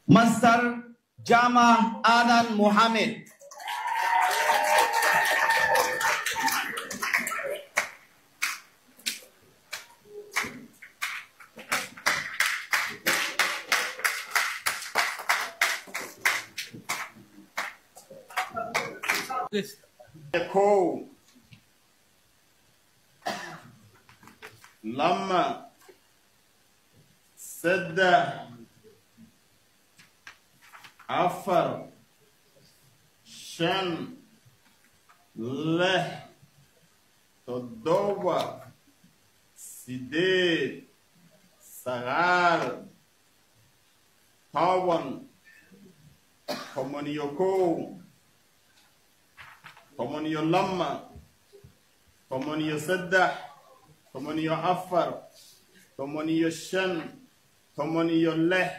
Master Jama Adan Mohammed. Ko lama saddex afar shan lix toddoba sideed sagaal toban toban iyo kow toban iyo lama toban iyo saddex toban iyo afar toban iyo shan toban iyo lix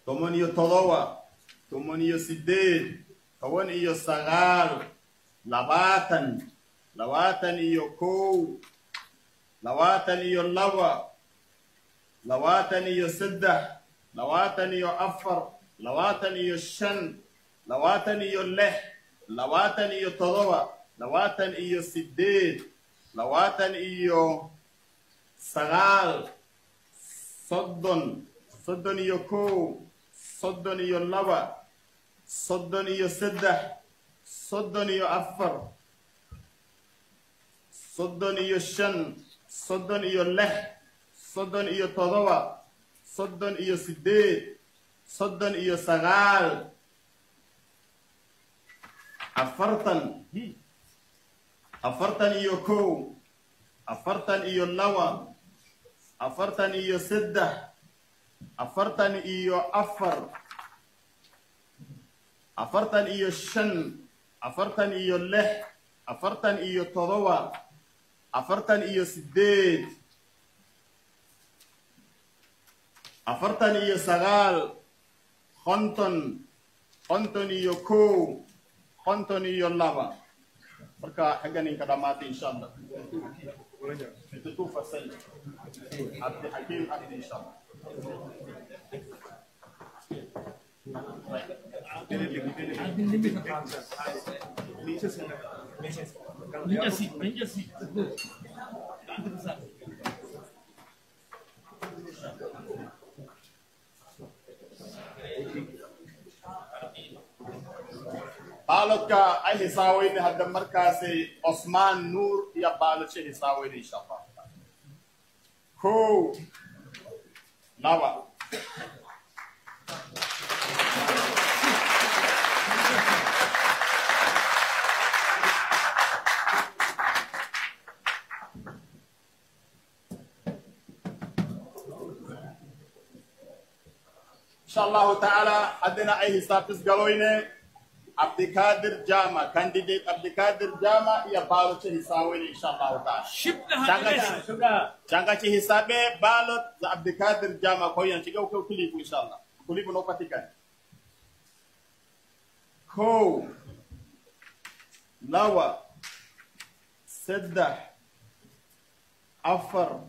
toban iyo todoba toban iyo sideed toban iyo sagaal labaatan labaatan iyo kow labaatan iyo laba labaatan iyo saddex labaatan iyo afar labaatan iyo shan labaatan iyo lix labaatan iyo todoba labaatan iyo sideed labaatan iyo sagaal soddon soddon iyo kow soddon iyo laba soddon iyo saddex soddon iyo afar soddon iyo shan soddon iyo lix soddon iyo todoba soddon iyo sideed soddon iyo sagaal afartan afartan iyo kow afartan iyo laba afartan iyo saddex afartan iyo afar afartan iyo shan afartan iyo lix afartan iyo todoba afartan iyo sideed afartan iyo sagaal konton konton iyo kow konton iyo laba marka xaggan inka dhamaatay insha Allah fasal abdi hakim abdi insha Allah balodka ay hisaawayni hadda markaasi Osman Nur iyo balodka hisaawayni insha Allah kow laba insha Allah ta'ala haddana ay hisaabtis galoyne Abdikadir Jama, candidate Abdikadir Jama, ia balot ci hisawe inshallah ta'ala. Changa ci hisabe balot za Abdikadir Jama ko yan ciga ko kulibu inshallah. Kulibu no patikan. Ko lawa saddah afar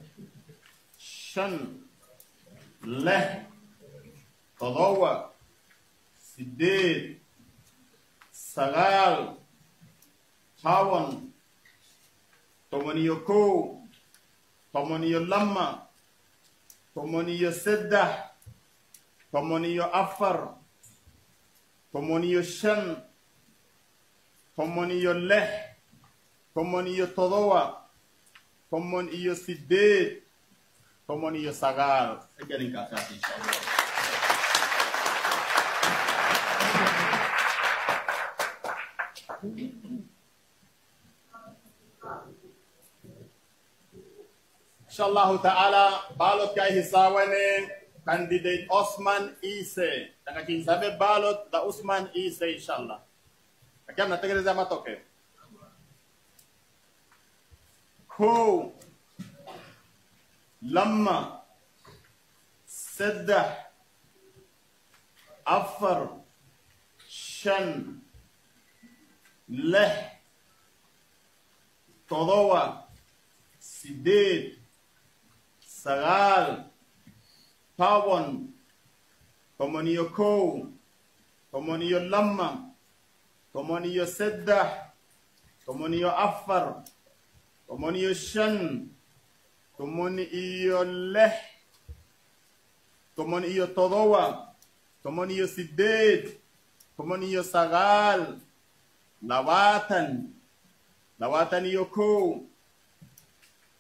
shan leh todoba sideed sagaal toban toban iyo kow toban iyo lama toban iyo saddex toban iyo afar toban iyo shan toban iyo lix toban iyo todoba toban iyo sideed toban iyo sagaal Inshallah ta'ala balot kay hisawane candidate Osman Ise takakin sabe balot da Osman Ise inshallah akam na tegereza matoke ko lama saddah afar shan lix todoba sideed sagaal tawon tomoni yo kow tomoni yo lamma tomoni yo seddah tomoni yo affar tomoni yo shan tomoni iyo leh tomoni iyo todowa tomoni yo sidded tomoni yo sagal lawatan iyo kow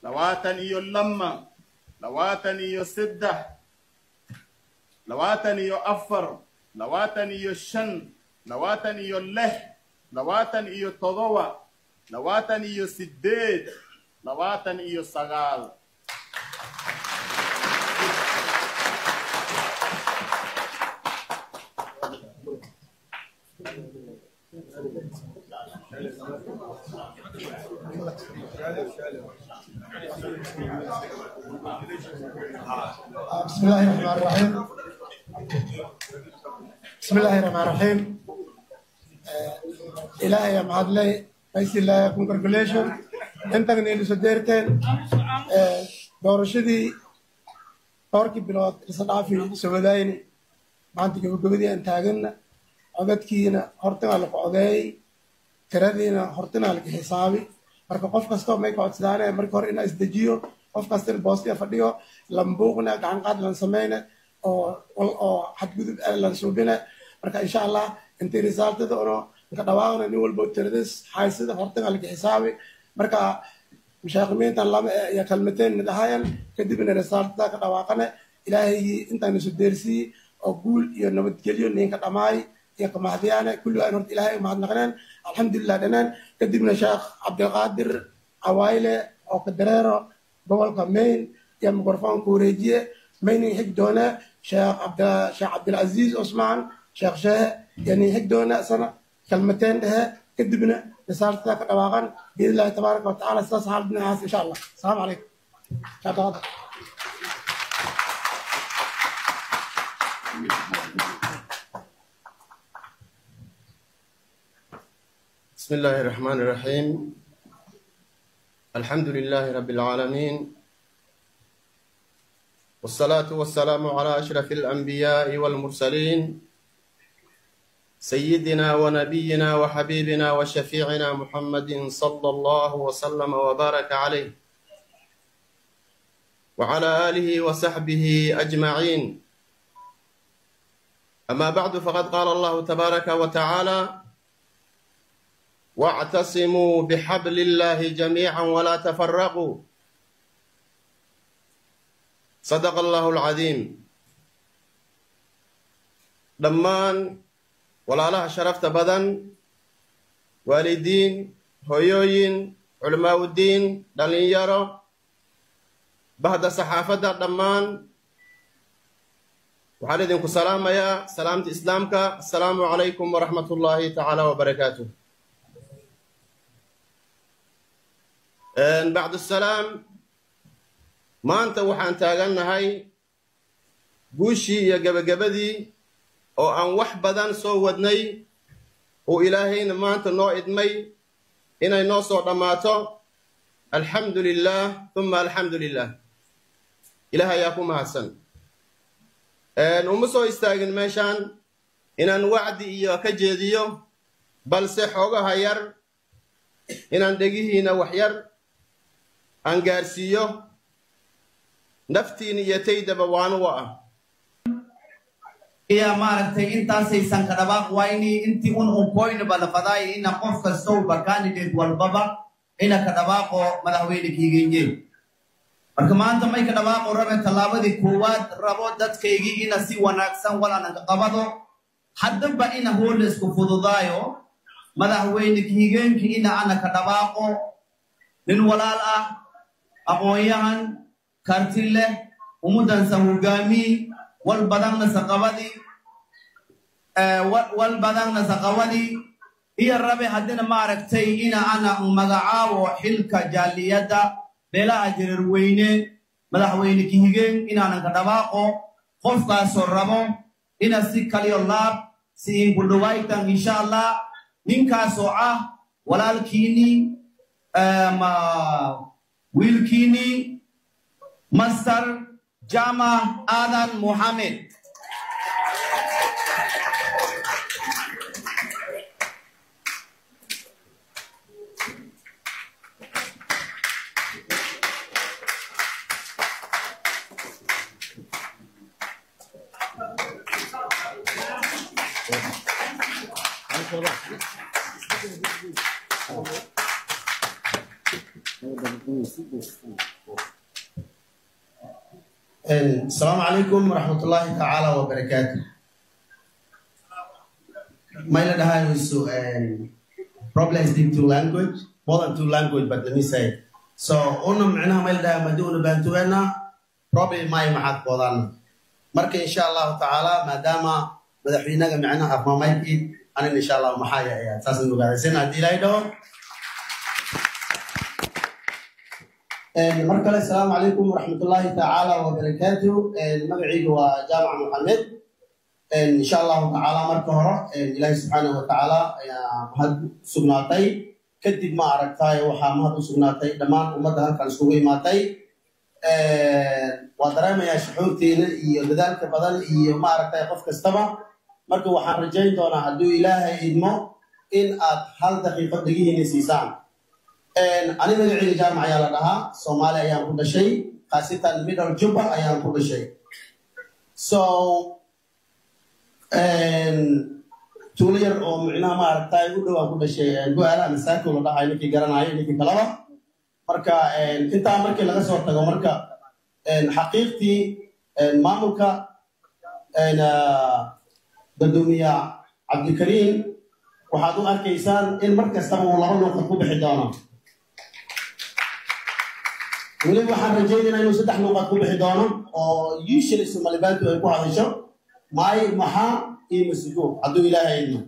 lawatan iyo lamma lawatan iyo seddah lawatan iyo affar lawatan iyo shan lawatan iyo leh lawatan iyo todowa lawatan iyo sidded lawatan iyo sagal. بسم الله الرحمن الرحيم. بسم الله الرحمن الرحيم. إلهي يا معدلي رئيس الله congratulation أنت من اللي صدرتين دورشدي تركي بلاد رصد في سودايني ما أنت كيف قبضي أنت هاجنا عقد كينا هرتنا على قعدي كردينا هرتنا على حسابي marka qof kasto may codsadaan marka hore in isdajiyo qof kasta boostiya fadhiyo lambuuqna gacan qaad lan sameeyna oo xadgudub lan suubina marka insha Allah intii risaaltada oo ka dhawaaqna nin walba tirades haysida hortaga la xisaabi marka mushaaqimeenta lama ya kalmateen nadahayan kadibna risaaltada ka dhawaaqana ilaahay intaan isu deersi oo guul iyo nabadgelyo ninka dhamaay يا كمهديانا كل أن رد إلهي مهدناقنان الحمد لله دنان كدبنا شيخ عبد القادر عوائله أو كدريرو بول كمين يا مغرفان كوريجية مين يحق دونا شيخ عبد العزيز عثمان شيخ يعني يحق دونا سنة كلمتين ده كدبنا رسالة ذاك الأواغان بإذن الله تبارك وتعالى أساس حالنا إن شاء الله السلام عليكم شكرا. بسم الله الرحمن الرحيم. الحمد لله رب العالمين والصلاة والسلام على أشرف الأنبياء والمرسلين سيدنا ونبينا وحبيبنا وشفيعنا محمد صلى الله وسلم وبارك عليه وعلى آله وصحبه أجمعين. أما بعد فقد قال الله تبارك وتعالى واعتصموا بحبل الله جميعا ولا تفرقوا صدق الله العظيم. دمان ولا لها شرفت بدن والدين هيوين علماء الدين دلينيارو بعد صحافة دمان وعليكم السلام يا سلامة إسلامك السلام عليكم ورحمة الله تعالى وبركاته. بعد السلام ما أنت وحن تاجنا هاي بوشي يا جبدي أو أن وحبدان سودني وإلهين ما أنت نوعد مي إن الناس رماته الحمد لله ثم الحمد لله إله يقوم حسن ومسوا يستاجن مشان إن الوعد إياك جديو بل سحوجها هير إن دقيه هنا وحير أنجارسيو نفتي نيتي دبوان وآ يا مارتي انت سيسان كدباق وايني انت بوين بلا فضاي إن قف كستو بكانديديت والبابا إن كدباقو مدحويني كيجينجي marka أنت ما كدباقو ربي تلابة دي كوات ربو دات كيجي إن سي وناكسان ولا نقبضو حدن بإن هولس كفضايو مدحويني كيجينجي إن أنا كدباقو من ولا أقويان كارتيله ومدن سوغامي والبدن سقوادي والبدن سقوادي هي الربع حدنا معركتي إن أنا مجاعو حلك جاليدا بلا أجر وينه مدحويني كيهين إن أنا كدباقو خوف كاسرمو إن سكالي الله سين بلوايتا إن شاء الله نينكا سوعة ولا الكيني ما ويلكيني مستر Jama Adan Mohammed. السلام عليكم ورحمة الله تعالى وبركاته. My learner is problems due to language, more than 2 language, but let me say. So, ona macnaha my learner maduna bantuena probably my mahad qodan. Marka insha Allah ta'ala madama madaxweynaha macnaha afmaamayd ana insha Allah maxaya ayaa taas uu gaaraysan hadii laydo. مركز السلام عليكم ورحمة الله تعالى وبركاته. المقعد وجامع محمد إن شاء الله تعالى مركهرة إلهي سبحانه وتعالى هاد سجناتي كدب ما عرفتاي وحامد سجناتي دمان ومدها كان سوي ماتي ودرام يا شحوتي يدلك بدل ما عرفتاي قف كستبا مركو وحرجين دونا عدو إلهي إدمو إن هل دقيقة دقيقة نسيسان أنا من عيد جامعة يلا لها Somalia أيام كل شيء خاصة middle Juba أيام كل شيء. So تولير معنا ما أرتاي وده كل شيء نقول أنا مساك ولا ده هاي نكى جرنا هاي نكى كلامه مركا أنت أمريكا لغة صورتك مركا حقيقتي ماموكا الدنيا عبد الكريم وحدو أركيسان المركز تبعه والله لو خطوه بحدانا ولي waxaan rajaynaynaa inuu 3 luqad ku bixi doono oo usually Somalibantu ay ku hadasho maay maxaa iyo masuuq haduu Ilaahay idmo